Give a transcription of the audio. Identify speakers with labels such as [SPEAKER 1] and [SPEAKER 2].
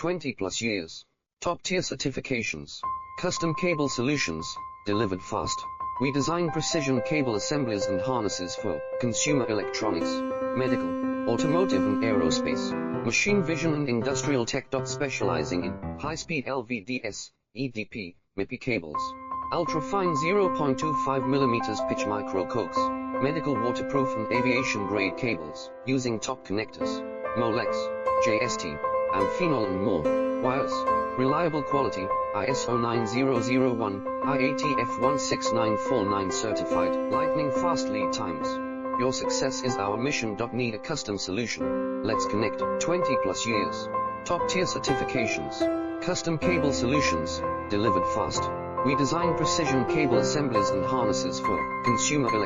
[SPEAKER 1] 20 plus years. Top tier certifications. Custom cable solutions, delivered fast. We design precision cable assemblies and harnesses for consumer electronics, medical, automotive and aerospace, machine vision and industrial tech. Specializing in high-speed LVDS, EDP, MIPI cables, ultra-fine 0.25 mm pitch micro coax, medical waterproof and aviation grade cables, using top connectors, Molex, JST, Amphenol and more. Wires, reliable quality, ISO 9001, IATF 16949 certified, lightning fast lead times. Your success is our mission. Need a custom solution? Let's connect. 20 plus years. Top tier certifications. Custom cable solutions, delivered fast. We design precision cable assemblies and harnesses for consumer electronics.